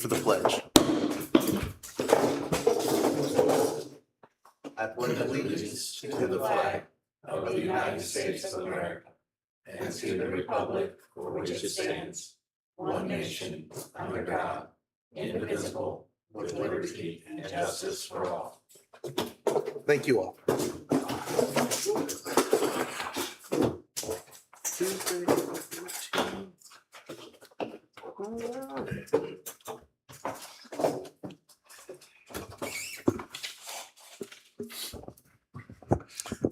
For the pledge. I pledge allegiance to the flag of the United States of America and to the republic for which it stands, one nation, under God, indivisible, with liberty and justice for all. Thank you all.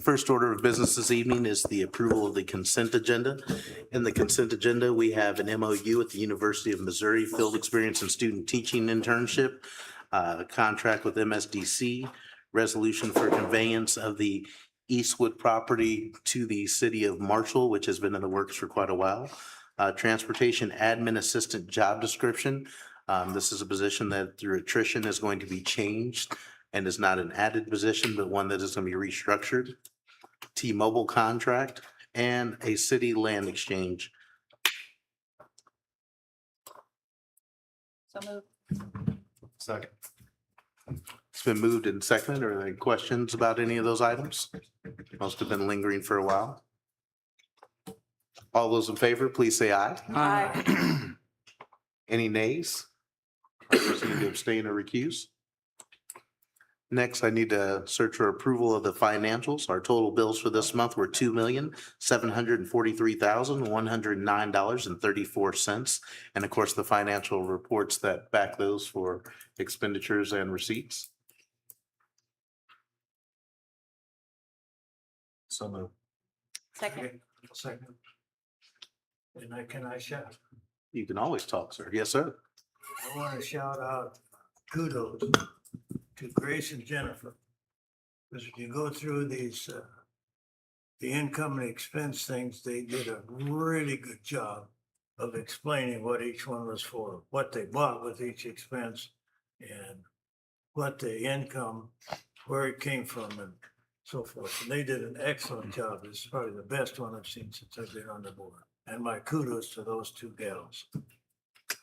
First order of business this evening is the approval of the consent agenda. In the consent agenda, we have an MOU at the University of Missouri Field Experience and Student Teaching Internship, contract with MSDC, resolution for conveyance of the Eastwood property to the city of Marshall, which has been in the works for quite a while. Transportation admin assistant job description. This is a position that through attrition is going to be changed and is not an added position, but one that is going to be restructured. T-Mobile contract and a city land exchange. So moved. Second. It's been moved and seconded. Are there any questions about any of those items? Most have been lingering for a while. All those in favor, please say aye. Aye. Any nays? Others need to abstain or recuse? Next, I need to search for approval of the financials. Our total bills for this month were $2,743,109.34. And of course, the financial reports that back those for expenditures and receipts. So moved. Second. Second. And can I shout? You can always talk, sir. Yes, sir. I want to shout out kudos to Grace and Jennifer. Because if you go through these, the income and expense things, they did a really good job of explaining what each one was for, what they bought with each expense and what the income, where it came from and so forth. And they did an excellent job. This is probably the best one I've seen since I've been on the board. And my kudos to those two gals.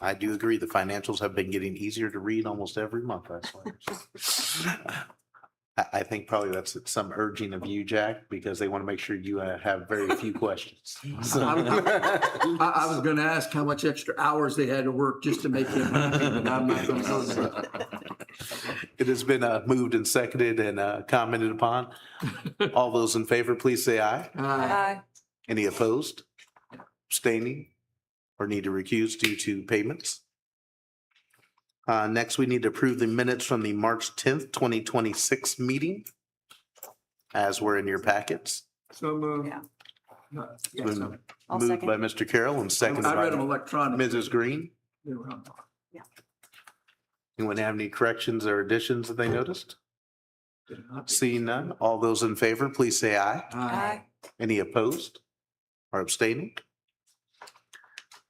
I do agree. The financials have been getting easier to read almost every month. That's why. I think probably that's some urging of you, Jack, because they want to make sure you have very few questions. I was gonna ask how much extra hours they had to work just to make him happy, but I'm not gonna go there. It has been moved and seconded and commented upon. All those in favor, please say aye. Aye. Any opposed, abstaining, or need to recuse due to payments? Next, we need to approve the minutes from the March 10th, 2026 meeting, as were in your packets. So moved. Yeah. Yes, I'll Moved second. by Mr. Carroll and seconded I read them by electronically. Mrs. Green. They were on. Anyone have any corrections or additions that they noticed? Did not. Seeing none, all those in favor, please say aye. Aye. Any opposed or abstaining?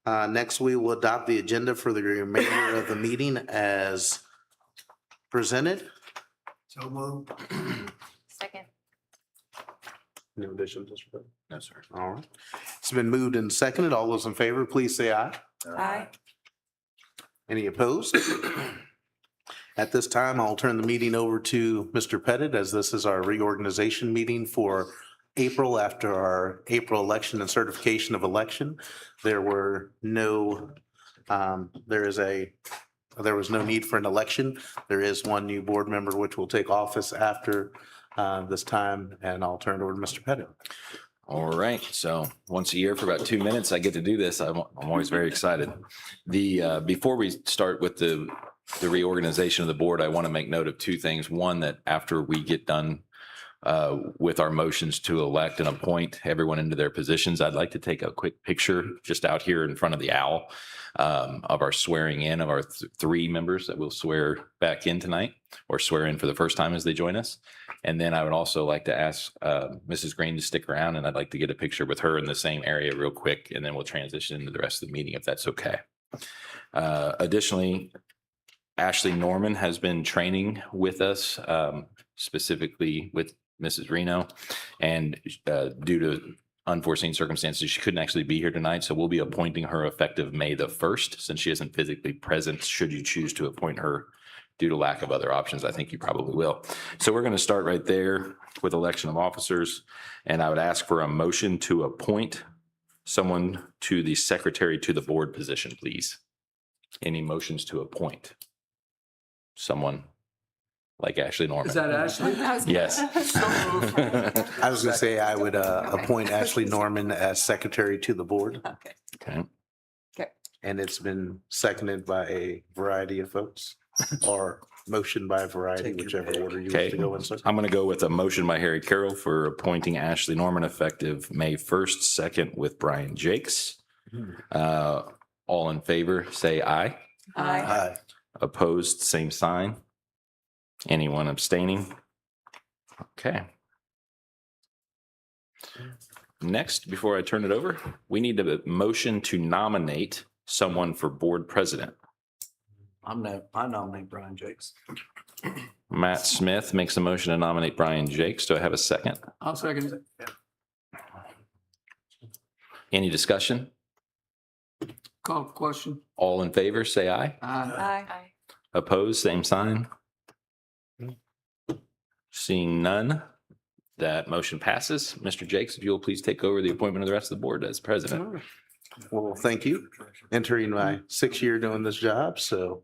Next, we will adopt the agenda for the remainder of the meeting as presented. So moved. Second. No additions, Mr. President? No, sir. All right. It's been moved and seconded. All those in favor, please say aye. Aye. Any opposed? At this time, I'll turn the meeting over to Mr. Pettit, as this is our reorganization meeting for April after our April election and certification of election. There were no, there was no need for an election. There is one new board member which will take office after this time, and I'll turn it over to Mr. Pettit. All right, so once a year for about 2 minutes, I get to do this. I'm always very excited. Before we start with the reorganization of the board, I want to make note of two things. One, that after we get done with our motions to elect and appoint everyone into their positions, I'd like to take a quick picture just out here in front of the owl of our swearing in of our three members that will swear back in tonight or swear in for the first time as they join us. And then I would also like to ask Mrs. Green to stick around, and I'd like to get a picture with her in the same area real quick, and then we'll transition into the rest of the meeting if that's okay. Additionally, Ashley Norman has been training with us, specifically with Mrs. Reno, and due to unforeseen circumstances, she couldn't actually be here tonight. So we'll be appointing her effective May the 1st, since she isn't physically present. Should you choose to appoint her due to lack of other options, I think you probably will. So we're going to start right there with election of officers. And I would ask for a motion to appoint someone to the secretary to the board position, please. Any motions to appoint someone like Ashley Norman? Is that Ashley? Yes. I was gonna say I would appoint Ashley Norman as secretary to the board, Okay. Okay. and it's been seconded by a variety of folks, or motion by a variety, whichever order you wish to go in, sir. I'm going to go with a motion by Harry Carroll for appointing Ashley Norman effective May 1st, second with Brian Jakes. All in favor, say aye. Aye. Aye. Opposed, same sign. Anyone abstaining? Okay. Next, before I turn it over, we need a motion to nominate someone for board president. I nominate Brian Jakes. Matt Smith makes a motion to nominate Brian Jakes. Do I have a second? I'll second it. Any discussion? Call question. All in favor, say aye. Aye. Opposed, same sign. Seeing none, that motion passes. Mr. Jakes, if you will please take over the appointment of the rest of the board as president. Well, thank you. Entering my 6th year doing this job, so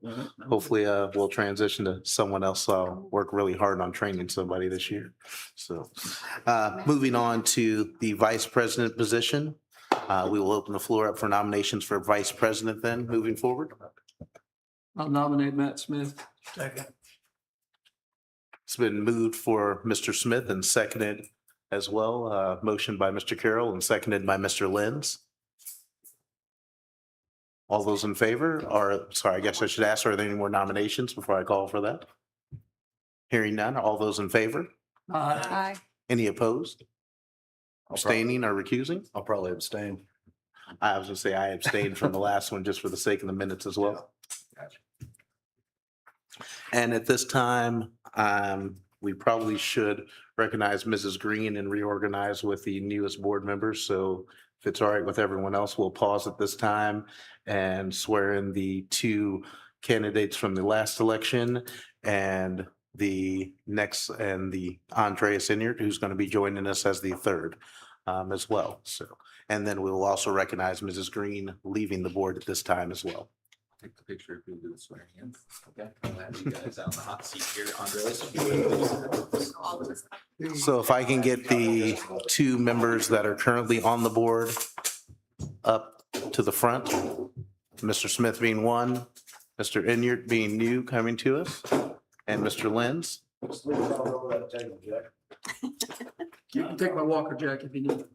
hopefully we'll transition to someone else. I'll work really hard on training somebody this year. So moving on to the vice president position. We will open the floor up for nominations for vice president then, moving forward. I'll nominate Matt Smith. Second. It's been moved for Mr. Smith and seconded as well. Motion by Mr. Carroll and seconded by Mr. Lenz. All those in favor, or, sorry, I guess I should ask, are there any more nominations before I call for that? Hearing none, all those in favor? Aye. Any opposed? Abstaining or recusing? I'll probably abstain. I was gonna say I abstained from the last one just for the sake of the minutes as well. And at this time, we probably should recognize Mrs. Green and reorganize with the newest board members. So if it's all right with everyone else, we'll pause at this time and swear in the 2 candidates from the last election and the next, and the Andreas Inyard, who's going to be joining us as the 3rd as well. So, and then we will also recognize Mrs. Green leaving the board at this time as well. Take the picture if you do the swearing in. Okay. I'll have you guys out in the hot seat here, Andres. So if I can get the 2 members that are currently on the board up to the front, Mr. Smith being one, Mr. Inyard being new coming to us, and Mr. Lenz. You can take my walker jack if you need it.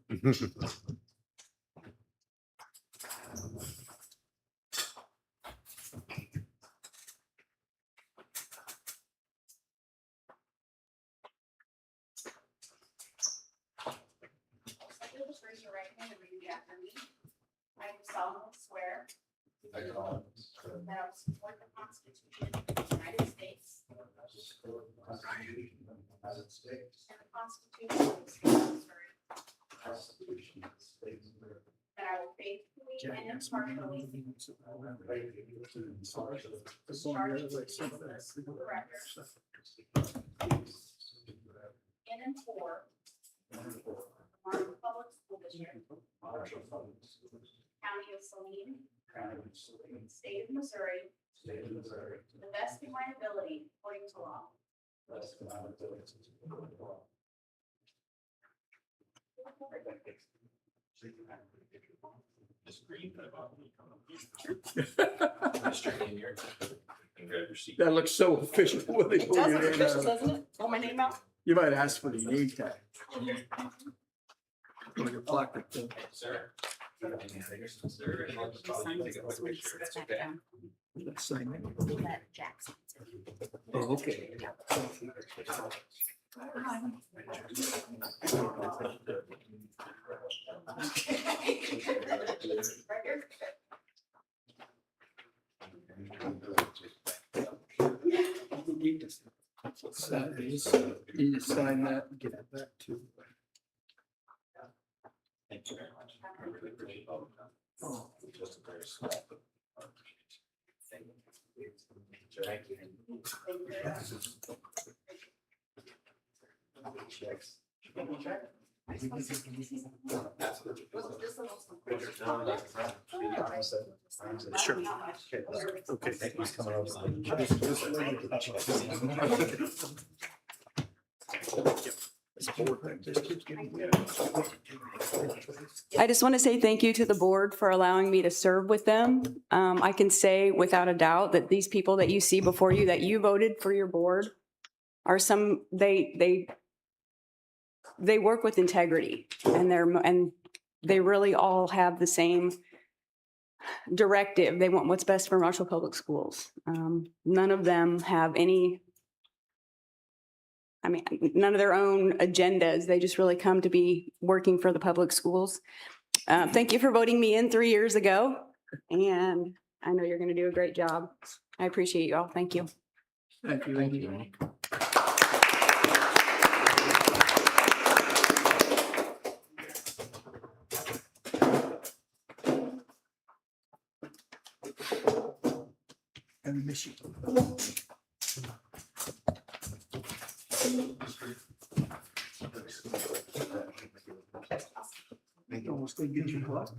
Just raise your right hand and repeat after me. I do solemnly swear that I will support the Constitution of the United States and the Constitution of the State of Missouri. That I will faithfully and impartially discharge the duties of the director in and for Marshall Public School District, County of Saline, State of Missouri, to the best of my ability, according to law. That looks so official. when they It pull does your look name official, out. doesn't it? Pull my name out. You might ask for the name tag. Like a plaque right there. Let's sign it. Let Jackson. Oh, okay. Need to sign that and get it back to. Sure. Okay. I just want to say thank you to the board for allowing me to serve with them. I can say without a doubt that these people that you see before you, that you voted for your board, are they work with integrity, and they really all have the same directive. They want what's best for Marshall Public Schools. None of them have none of their own agendas. They just really come to be working for the public schools. Thank you for voting me in 3 years ago, and I know you're going to do a great job. I appreciate you all. Thank you. Thank you. Thank you. And miss you. Almost didn't get your clock.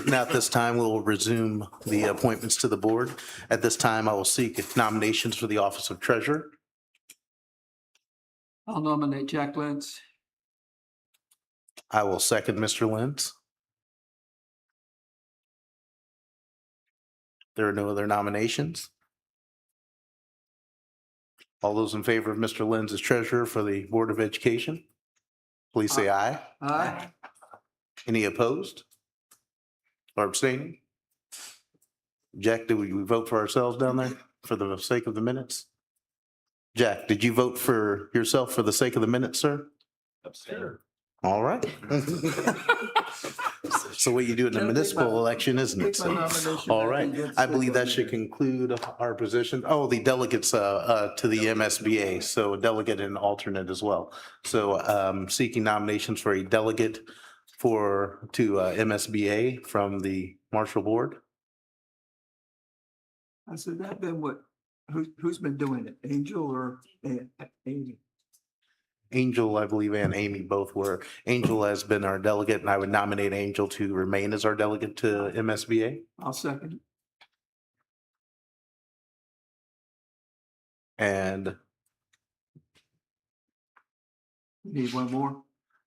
Now, at this time, we'll resume the appointments to the board. At this time, I will seek nominations for the office of treasurer. I'll nominate Jack Lentz. I will second Mr. Lenz. There are no other nominations. All those in favor of Mr. Lenz as treasurer for the Board of Education, please say aye. Aye. Any opposed or abstaining? Jack, did we vote for ourselves down there for the sake of the minutes? Jack, did you vote for yourself for the sake of the minutes, sir? Abstain. All right. So what you do in a municipal election, isn't it? Take my nomination All back right. against I the believe that one should there. conclude our position. Oh, the delegates to the MSBA, so a delegate and alternate as well. So seeking nominations for a delegate to MSBA from the Marshall Board. I said, that been what, who's been doing it? Angel or Amy? Angel, I believe, and Amy both were. Angel has been our delegate, and I would nominate Angel to remain as our delegate to MSBA. I'll second. And Need one more?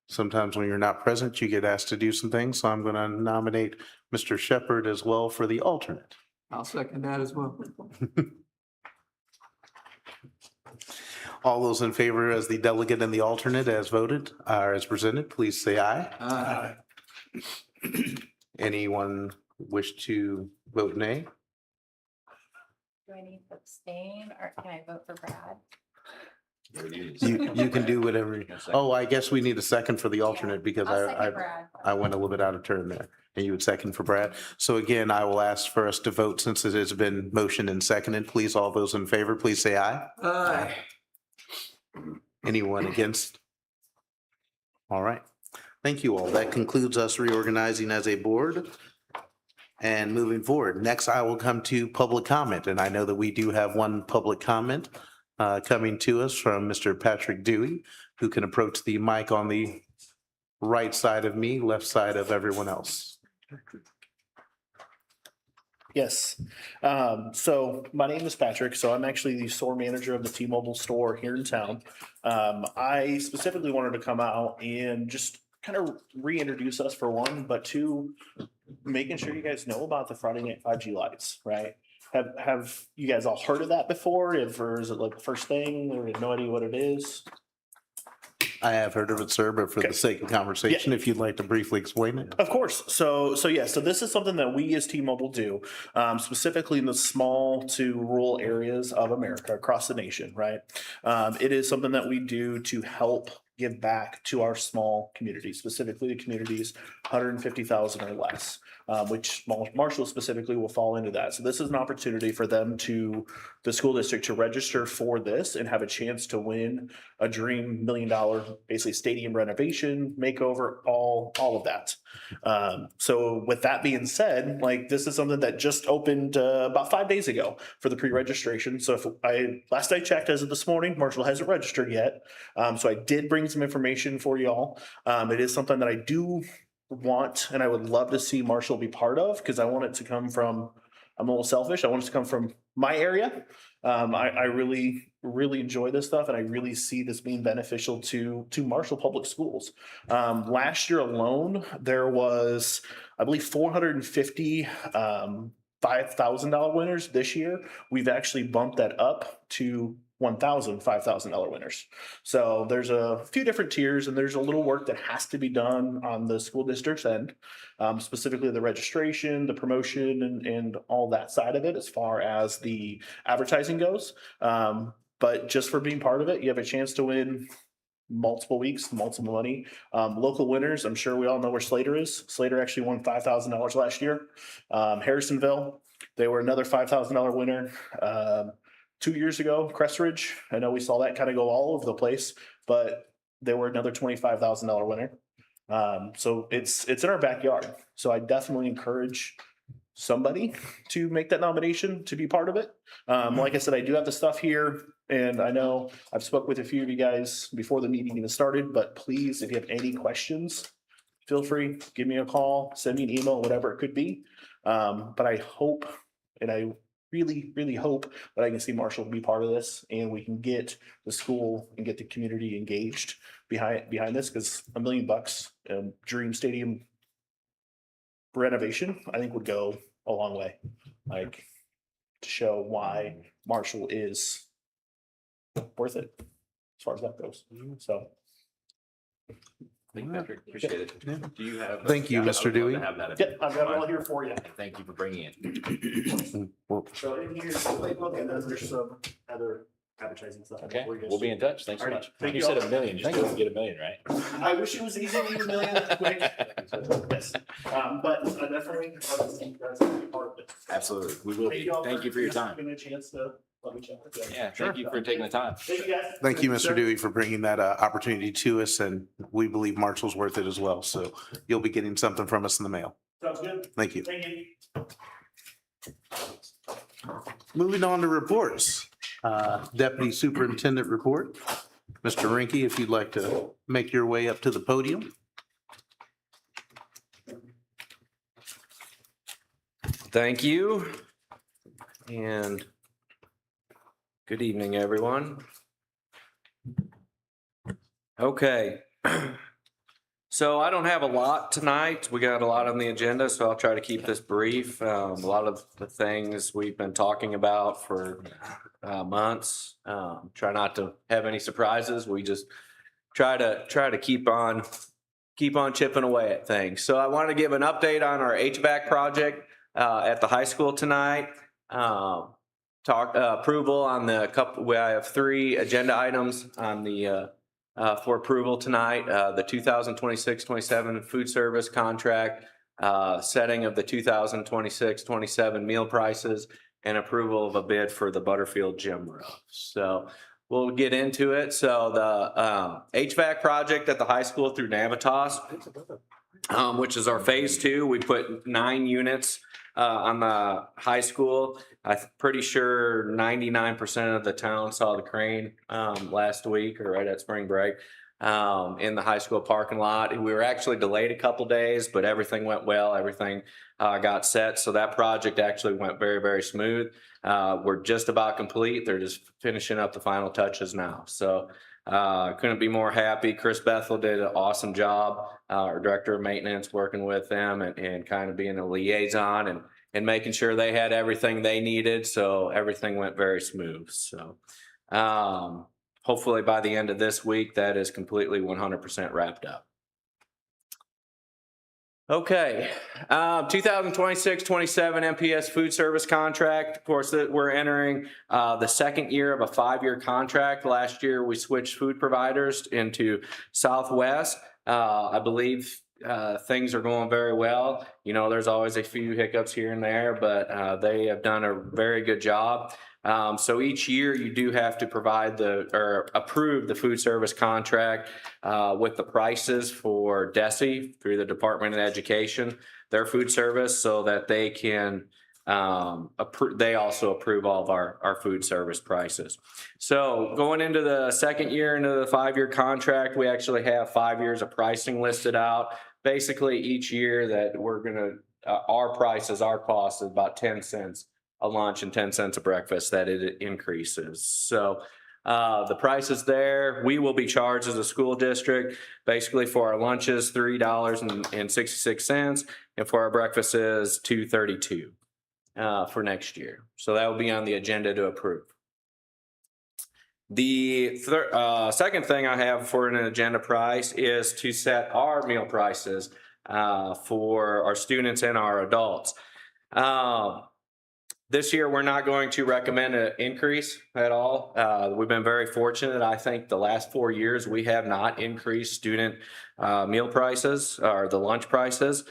sometimes when you're not present, you get asked to do some things. So I'm going to nominate Mr. Shepherd as well for the alternate. I'll second that as well. All those in favor as the delegate and the alternate as voted, or as presented, please say aye. Aye. Anyone wish to vote nay? Do I need to abstain or can I vote for Brad? You can do whatever. Oh, I guess we need a second for the alternate because I'll I second Brad. I went a little bit out of turn there. And you would second for Brad. So again, I will ask for us to vote since it has been motioned and seconded. Please, all those in favor, please say aye. Aye. Anyone against? All right. Thank you all. That concludes us reorganizing as a board and moving forward. Next, I will come to public comment. And I know that we do have one public comment coming to us from Mr. Patrick Dewey, who can approach the mic on the right side of me, left side of everyone else. Yes. So my name is Patrick. So I'm actually the store manager of the T-Mobile store here in town. I specifically wanted to come out and just kind of reintroduce us for one, but two, making sure you guys know about the Friday Night 5G lights, right? Have you guys all heard of that before? Or is it like the first thing or no idea what it is? I have heard of it, sir, but for the sake of conversation, if you'd like to briefly explain it. Of course. So this is something that we as T-Mobile do, specifically in the small to rural areas of America across the nation, right? It is something that we do to help give back to our small communities, specifically the communities 150,000 or less, which Marshall specifically will fall into that. So this is an opportunity for them the school district to register for this and have a chance to win a dream $1 million, basically stadium renovation, makeover, all of that. So with that being said, like this is something that just opened about 5 days ago for the pre-registration. So last I checked as of this morning, Marshall hasn't registered yet. So I did bring some information for y'all. It is something that I do want and I would love to see Marshall be part of because I want it to come from, I'm a little selfish. I want it to come from my area. I really, really enjoy this stuff and I really see this being beneficial to Marshall Public Schools. Last year alone, there was, I believe, 450 $5,000 winners. This year, we've actually bumped that up to $1,000 winners. So there's a few different tiers and there's a little work that has to be done on the school district's end, specifically the registration, the promotion and all that side of it as far as the advertising goes. But just for being part of it, you have a chance to win multiple weeks, multiple money. Local winners, I'm sure we all know where Slater is. Slater actually won $5,000 last year. Harrisonville, they were another $5,000 winner. 2 years ago, Crestridge, I know we saw that kind of go all over the place, but they were another $25,000 winner. So it's in our backyard. So I definitely encourage somebody to make that nomination to be part of it. Like I said, I do have the stuff here and I know I've spoke with a few of you guys before the meeting even started, but please, if you have any questions, feel free, give me a call, send me an email, whatever it could be. But I hope, and I really, really hope that I can see Marshall be part of this and we can get the school and get the community engaged behind this because $1 million, Dream Stadium renovation, I think would go a long way, like to show why Marshall is worth it as far as that goes. So. Thank you, Patrick. Appreciate it. Do you have? Thank you, I would Mr. love Dewey. to have that. Yeah, I've got it all here for you. And thank you for bringing it. So in here, and then there's some other advertising stuff. Okay, we'll be in touch. Thanks so Alright, much. thank You you said all. $1 million, just didn't get $1 million, right? I wish it was easy to get $1 million that quick. Yes. But definitely, that's part of it. Absolutely. We will be. Thank you for your time. Giving me a chance to let me chat with you. Yeah, thank you for taking the time. Thank you, guys. Thank you, Mr. Dewey, for bringing that opportunity to us, and we believe Marshall's worth it as well. So you'll be getting something from us in the mail. Sounds good. Thank you. Thank you. Moving on to reports. Deputy Superintendent report. Mr. Rinky, if you'd like to make your way up to the podium. Thank you. And good evening, everyone. Okay. So I don't have a lot tonight. We got a lot on the agenda, so I'll try to keep this brief. A lot of the things we've been talking about for months. Try not to have any surprises. We just try to keep on chipping away at things. So I want to give an update on our HVAC project at the high school tonight. Approval on the couple. We have 3 agenda items on the for approval tonight. The 2026-27 food service contract, setting of the 2026-27 meal prices, and approval of a bid for the Butterfield gym roof. So we'll get into it. So the HVAC project at the high school through Navitas, which is our phase 2, we put 9 units on the high school. I'm pretty sure 99% of the town saw the crane last week or right at spring break in the high school parking lot. We were actually delayed a couple days, but everything went well. Everything got set. So that project actually went very, very smooth. We're just about complete. They're just finishing up the final touches now. So couldn't be more happy. Chris Bethel did an awesome job, our director of maintenance, working with them and kind of being a liaison and making sure they had everything they needed. So everything went very smooth. So hopefully by the end of this week, that is completely 100% wrapped up. Okay, 2026-27 MPS food service contract. Of course, we're entering the second year of a 5-year contract. Last year, we switched food providers into Southwest. I believe things are going very well. You know, there's always a few hiccups here and there, but they have done a very good job. So each year you do have to provide or approve the food service contract with the prices for DESE through the Department of Education, their food service, so that they can they also approve all of our food service prices. So going into the second year into the 5-year contract, we actually have 5 years of pricing listed out. Basically, each year that we're gonna, our prices, our cost is about 10 cents a lunch and 10 cents a breakfast that it increases. So the prices there, we will be charged as a school district, basically for our lunches, $3.66, and for our breakfast is $2.32 for next year. So that will be on the agenda to approve. The second thing I have for an agenda price is to set our meal prices for our students and our adults. This year, we're not going to recommend an increase at all. We've been very fortunate. I think the last 4 years, we have not increased student meal prices or the lunch prices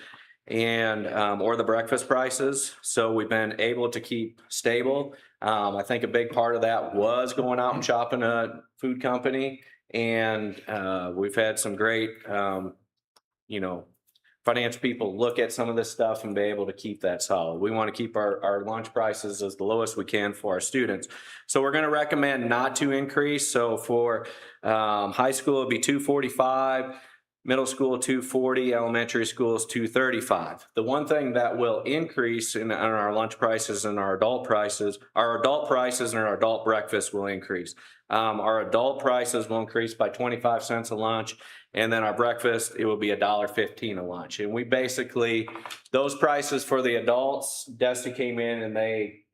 and or the breakfast prices. So we've been able to keep stable. I think a big part of that was going out and shopping a food company. And we've had some great, financial people look at some of this stuff and be able to keep that solid. We want to keep our lunch prices as the lowest we can for our students. So we're going to recommend not to increase. So for high school, it'd be $2.45, middle school $2.40, elementary schools $2.35. The one thing that will increase in our lunch prices and our adult prices and our adult breakfast will increase. Our adult prices will increase by 25 cents a lunch. And then our breakfast, it will be $1.15 a lunch. And we basically, those prices for the adults, DESE came in and they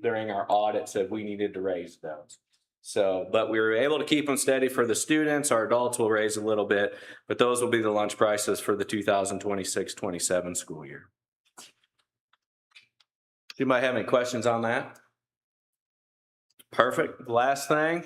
during our audit said we needed to raise those. So, but we were able to keep them steady for the students. Our adults will raise a little bit, but those will be the lunch prices for the 2026-27 school year. Do you might have any questions on that? Perfect. Last thing.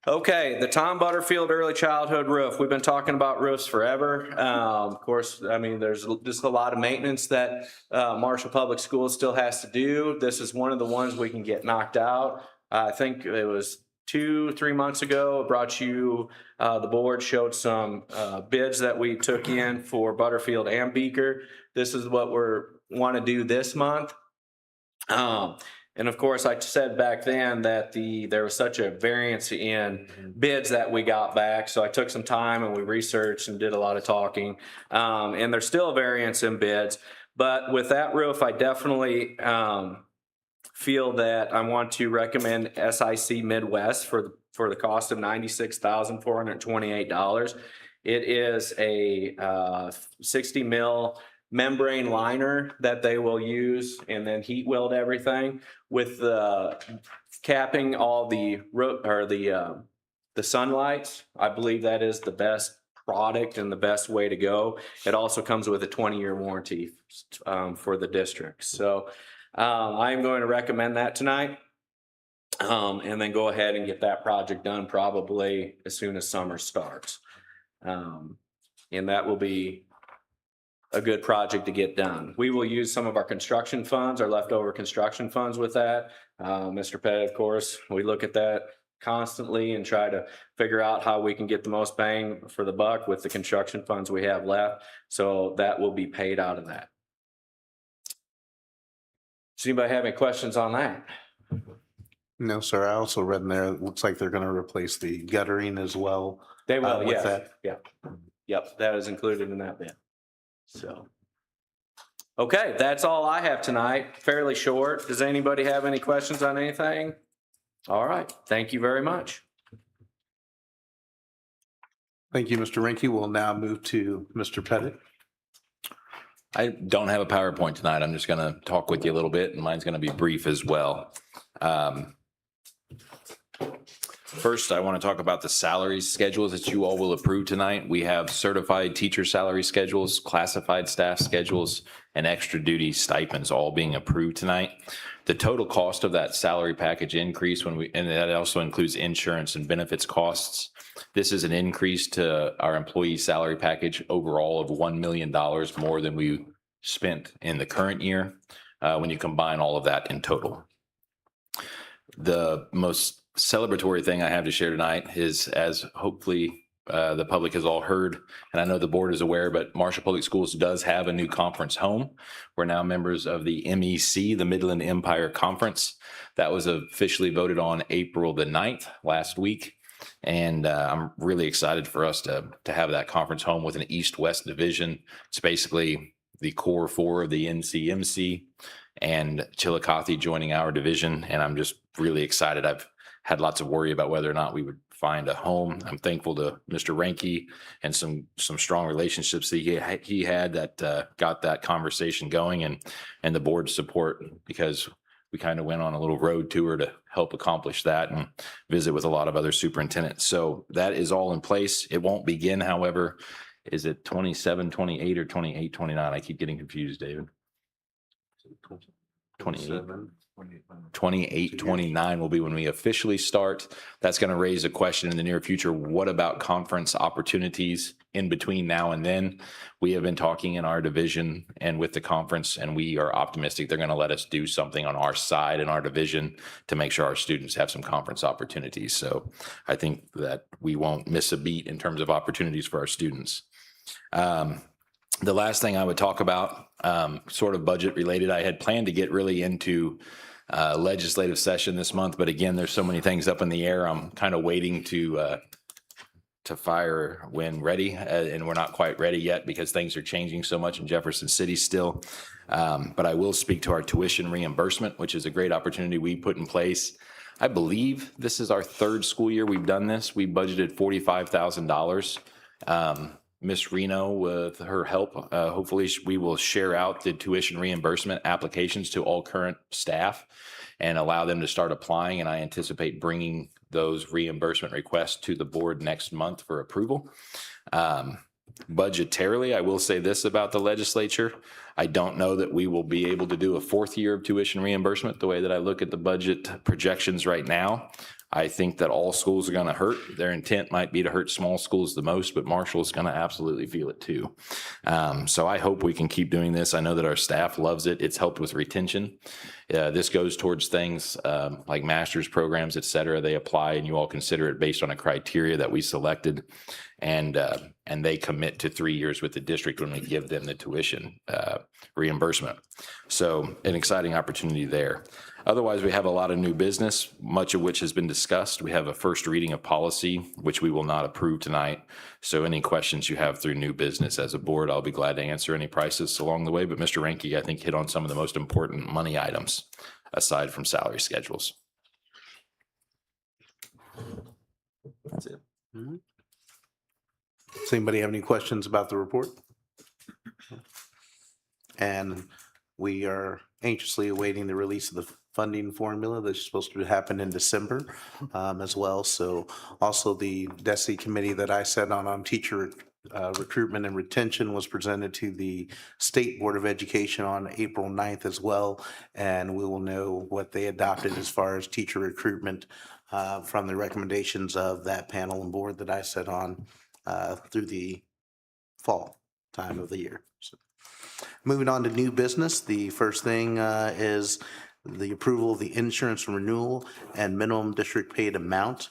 Okay, the Tom Butterfield Early Childhood Roof. We've been talking about roofs forever. Of course, I mean, there's just a lot of maintenance that Marshall Public Schools still has to do. This is one of the ones we can get knocked out. I think it was 2-3 months ago, I brought you, the board showed some bids that we took in for Butterfield and Beaker. This is what want to do this month. And of course, I said back then that there was such a variance in bids that we got back. So I took some time and we researched and did a lot of talking. And there's still a variance in bids. But with that roof, I definitely feel that I want to recommend SIC Midwest for the cost of $96,428. It is a 60 mil membrane liner that they will use and then heat weld everything with the capping all the sunlights. I believe that is the best product and the best way to go. It also comes with a 20-year warranty for the district. So I am going to recommend that tonight and then go ahead and get that project done probably as soon as summer starts. And that will be a good project to get done. We will use some of our construction funds, our leftover construction funds with that. Mr. Pettit, of course, we look at that constantly and try to figure out how we can get the most bang for the buck with the construction funds we have left. So that will be paid out of that. Does anybody have any questions on that? No, sir. I also read in there, it looks like they're going to replace the guttering as well. They will, with yes. that. Yeah. Yep, that is included in that bid. So, okay, that's all I have tonight. Fairly short. Does anybody have any questions on anything? All right, thank you very much. Thank you, Mr. Rinke. We'll now move to Mr. Pettit. I don't have a PowerPoint tonight. I'm just going to talk with you a little bit, and mine's going to be brief as well. First, I want to talk about the salary schedules that you all will approve tonight. We have certified teacher salary schedules, classified staff schedules, and extra duty stipends all being approved tonight. The total cost of that salary package increase and that also includes insurance and benefits costs. This is an increase to our employee salary package overall of $1 million more than we spent in the current year when you combine all of that in total. The most celebratory thing I have to share tonight is, as hopefully the public has all heard, and I know the board is aware, but Marshall Public Schools does have a new conference home. We're now members of the MEC, the Midland Empire Conference. That was officially voted on April the 9th last week. And I'm really excited for us to have that conference home with an East-West division. It's basically the core four of the NCMC and Chillicothe joining our division. And I'm just really excited. I've had lots of worry about whether or not we would find a home. I'm thankful to Mr. Ranke and some strong relationships that he had that got that conversation going, and the board's support, because we kind of went on a little road tour to help accomplish that and visit with a lot of other superintendents. So that is all in place. It won't begin, however, is it 27, 28 or 28, 29? I keep getting confused, David. 28. 28, 29 will be when we officially start. That's going to raise a question in the near future. What about conference opportunities in between now and then? We have been talking in our division and with the conference, and we are optimistic they're going to let us do something on our side in our division to make sure our students have some conference opportunities. So I think that we won't miss a beat in terms of opportunities for our students. The last thing I would talk about, sort of budget related, I had planned to get really into legislative session this month, but again, there's so many things up in the air. I'm kind of waiting to fire when ready, and we're not quite ready yet because things are changing so much in Jefferson City still. But I will speak to our tuition reimbursement, which is a great opportunity we put in place. I believe this is our third school year we've done this. We budgeted $45,000. Miss Reno, with her help, hopefully we will share out the tuition reimbursement applications to all current staff and allow them to start applying. And I anticipate bringing those reimbursement requests to the board next month for approval. Budgetarily, I will say this about the legislature. I don't know that we will be able to do a fourth year of tuition reimbursement the way that I look at the budget projections right now. I think that all schools are going to hurt. Their intent might be to hurt small schools the most, but Marshall is going to absolutely feel it too. So I hope we can keep doing this. I know that our staff loves it. It's helped with retention. This goes towards things like master's programs, et cetera. They apply and you all consider it based on a criteria that we selected. And they commit to 3 years with the district when we give them the tuition reimbursement. So an exciting opportunity there. Otherwise, we have a lot of new business, much of which has been discussed. We have a first reading of policy, which we will not approve tonight. So any questions you have through new business as a board, I'll be glad to answer any prices along the way. But Mr. Ranke, I think, hit on some of the most important money items aside from salary schedules. That's it. Does anybody have any questions about the report? And we are anxiously awaiting the release of the funding formula that's supposed to happen in December as well. So also the DESE committee that I sat on teacher recruitment and retention was presented to the State Board of Education on April 9th as well. And we will know what they adopted as far as teacher recruitment from the recommendations of that panel and board that I sat on through the fall time of the year. So, moving on to new business, the first thing is the approval of the insurance renewal and minimum district paid amount.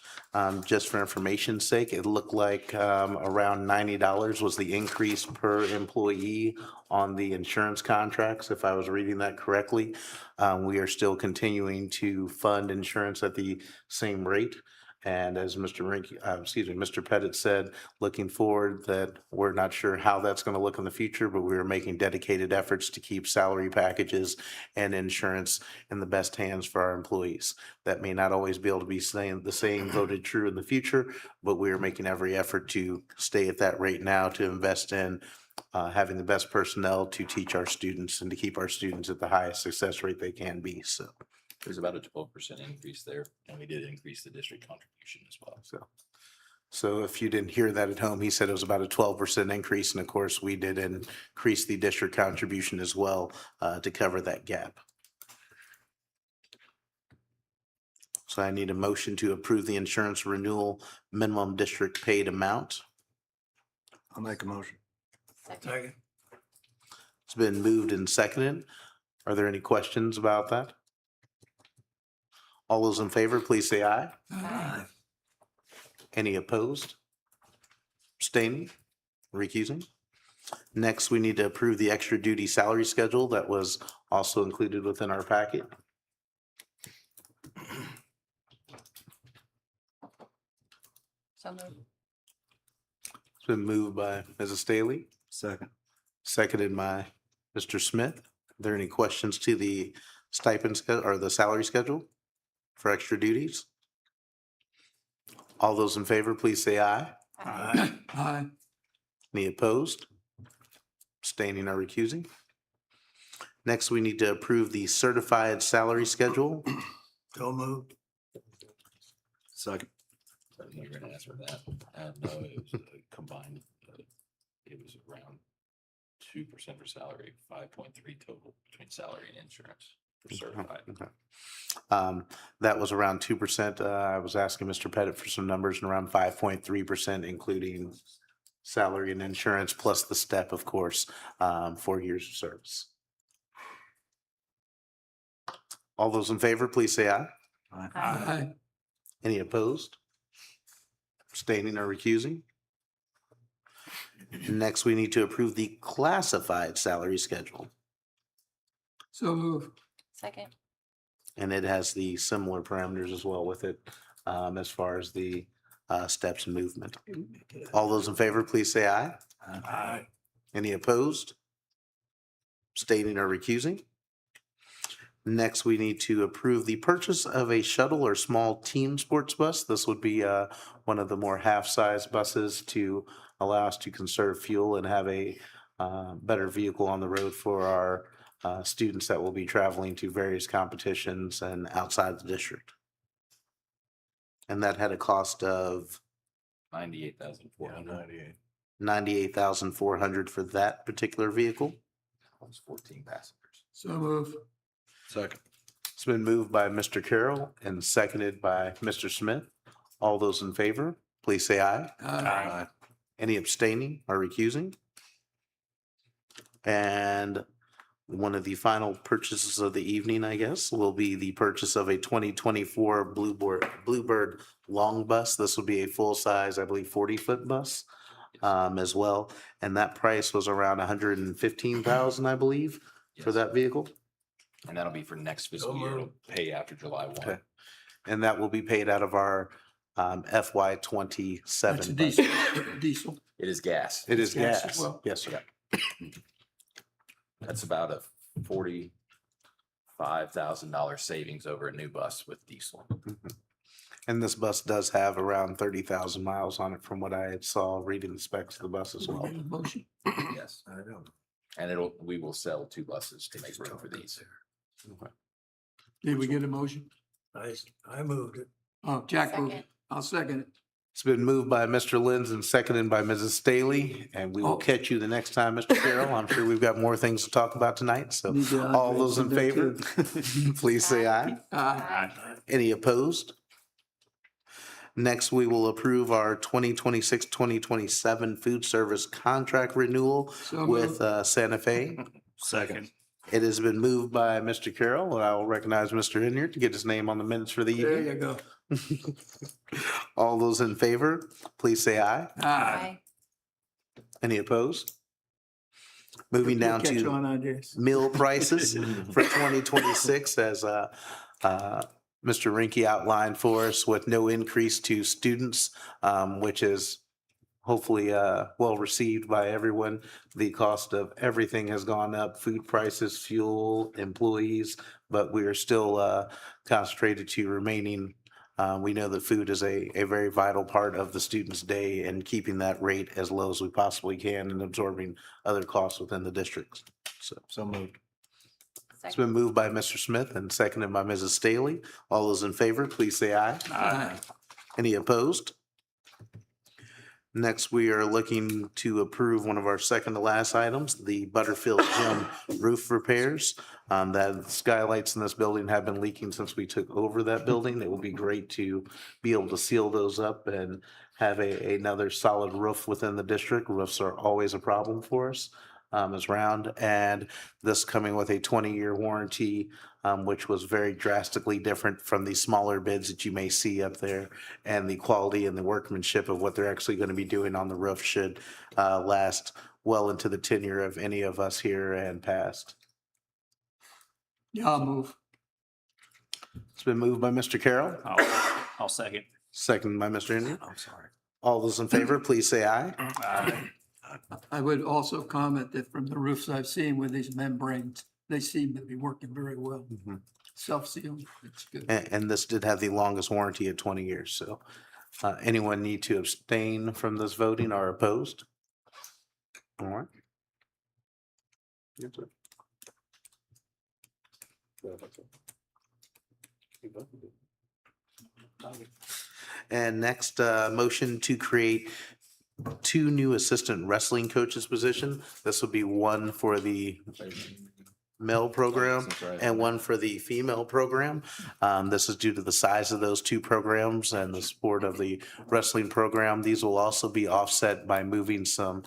Just for information's sake, it looked like around $90 was the increase per employee on the insurance contracts, if I was reading that correctly. We are still continuing to fund insurance at the same rate. And as Mr. Pettit said, looking forward that we're not sure how that's going to look in the future, but we're making dedicated efforts to keep salary packages and insurance in the best hands for our employees. That may not always be able to be saying the same voted true in the future, but we are making every effort to stay at that rate now to invest in having the best personnel to teach our students and to keep our students at the highest success rate they can be. So. There's about a 12% increase there, and we did increase the district contribution as well. So if you didn't hear that at home, he said it was about a 12% increase. And of course, we did increase the district contribution as well to cover that gap. So I need a motion to approve the insurance renewal minimum district paid amount. I'll make a motion. Second. It's been moved and seconded. Are there any questions about that? All those in favor, please say aye. Aye. Any opposed? Abstaining? Recusing? Next, we need to approve the extra duty salary schedule that was also included within our packet. So moved. It's been moved by Mrs. Staley, Second. seconded by Mr. Smith. Are there any questions to the stipend or the salary schedule for extra duties? All those in favor, please say aye. Aye. Aye. Any opposed? Abstaining or recusing? Next, we need to approve the certified salary schedule. So moved. Second. You're gonna ask for that. No, it was combined. It was around 2% for salary, 5.3 total between salary and insurance for certified. Okay. That was around 2%. I was asking Mr. Pettit for some numbers and around 5.3%, including salary and insurance, plus the step, of course, 4 years of service. All those in favor, please say aye. Aye. Any opposed? Abstaining or recusing? Next, we need to approve the classified salary schedule, So move. Second. and it has the similar parameters as well with it, as far as the steps and movement. All those in favor, please say aye. Aye. Any opposed? Abstaining or recusing? Next, we need to approve the purchase of a shuttle or small team sports bus. This would be one of the more half-size buses to allow us to conserve fuel and have a better vehicle on the road for our students that will be traveling to various competitions and outside the district. And that had a cost of 98,400. $98,400 for that particular vehicle. Almost 14 passengers. So move. Second. It's been moved by Mr. Carroll and seconded by Mr. Smith. All those in favor, please say aye. Aye. Any abstaining or recusing? And one of the final purchases of the evening, I guess, will be the purchase of a 2024 Bluebird Long Bus. This will be a full-size, I believe, 40-foot bus as well. And that price was around $115,000, I believe, for Yes. that vehicle. And that'll be for next fiscal year. It'll pay after July 1. Okay. And that will be paid out of our FY That's a 27 budget. diesel. Diesel. It is gas. It is Gas as gas. well. Yes, sir. That's about a $45,000 savings over a new bus with diesel. And this bus does have around 30,000 miles on it from what I saw reading the specs of the bus as well. Motion. Yes. I don't. And we will sell 2 buses to make room for these. Did we get a motion? I moved it. Oh, Jack moved. Second. I'll second it. It's been moved by Mr. Lenz and seconded by Mrs. Staley, and we will Oh. catch you the next time, Mr. Carroll. I'm sure we've got more things to talk about tonight, so Need to all hydrate those in some there, favor, please say aye. Aye. Any opposed? Next, we will approve our 2026-2027 food service contract renewal So with moved. Santa Fe. Second. It has been moved by Mr. Carroll, and I will recognize Mr. Inyard to get his name on the minutes for the There evening. you go. All those in favor, please say aye. Aye. Any opposed? Moving down Catch to on, I guess. meal prices for 2026 as Mr. Rinky outlined for us with no increase to students, which is hopefully well received by everyone. The cost of everything has gone up, food prices, fuel, employees, but we are still concentrated to remaining. We know that food is a very vital part of the student's day and keeping that rate as low as we possibly can and absorbing other costs within the districts. So moved. It's been moved by Mr. Smith and seconded by Mrs. Staley. All those in favor, please say aye. Aye. Any opposed? Next, we are looking to approve one of our second to last items, the Butterfield Gym roof repairs. That skylights in this building have been leaking since we took over that building. It will be great to be able to seal those up and have another solid roof within the district. Roofs are always a problem for us. is round, and this coming with a 20-year warranty, which was very drastically different from the smaller bids that you may see up there. And the quality and the workmanship of what they're actually going to be doing on the roof should last well into the tenure of any of us here and past. Yeah, I'll move. It's been moved by Mr. Carroll, I'll second. seconded by Mr. Henry. I'm sorry. All those in favor, please say aye. I would also comment that from the roofs I've seen with these membranes, they seem to be working very well. Mhm. Self-sealing, it's good. And this did have the longest warranty at 20 years, so anyone need to abstain from this voting or opposed? All right. Yes, sir. And next, motion to create 2 new assistant wrestling coaches position. This will be one for the male program and one for the female program. This is due to the size of those 2 programs and the sport of the wrestling program. These will also be offset by moving some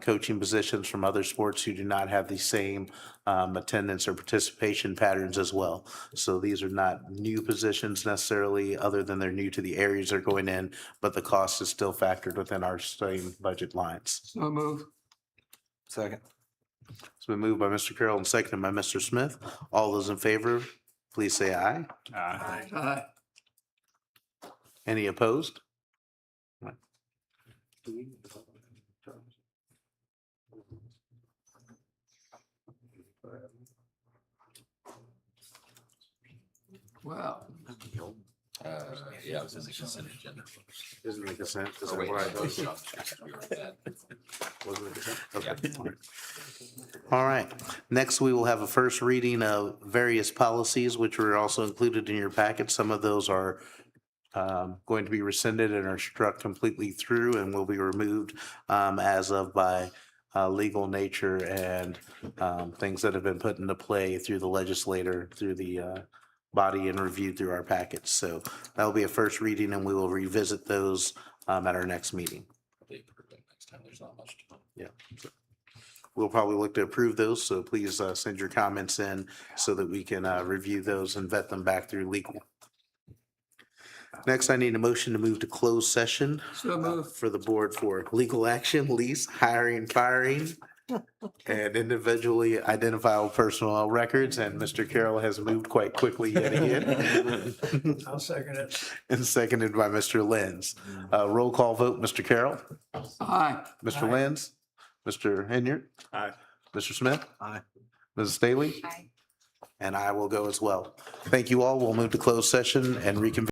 coaching positions from other sports who do not have the same attendance or participation patterns as well. So these are not new positions necessarily, other than they're new to the areas they're going in, but the cost is still factored within our same budget lines. So move. Second. It's been moved by Mr. Carroll and seconded by Mr. Smith. All those in favor, please say aye. Aye. Any opposed? Wow. Yeah, it was in the consent agenda. Isn't the consent? Is Or that wait, where I no, voted? job description, we were at that. Wasn't it consent? Okay. All right. Next, we will have a first reading of various policies, which were also included in your packet. Some of those are going to be rescinded and are struck completely through and will be removed as of by legal nature and things that have been put into play through the legislator, through the body and reviewed through our packets. So that'll be a first reading and we will revisit those at our next meeting. Next time, there's not much to. Yeah. We'll probably look to approve those, so please send your comments in so that we can review those and vet them back through legal. Next, I need a motion to move to closed session So move. for the board for legal action, lease, hiring, firing, and individually identifiable personal records. And Mr. Carroll has moved quite quickly yet again. I'll second it. And seconded by Mr. Lenz. Roll call vote, Mr. Carroll, Aye. Mr. Lenz, Mr. Henyard. Aye. Mr. Smith. Aye. Mrs. Staley. Aye. And I will go as well. Thank you all. We'll move to closed session and reconvene.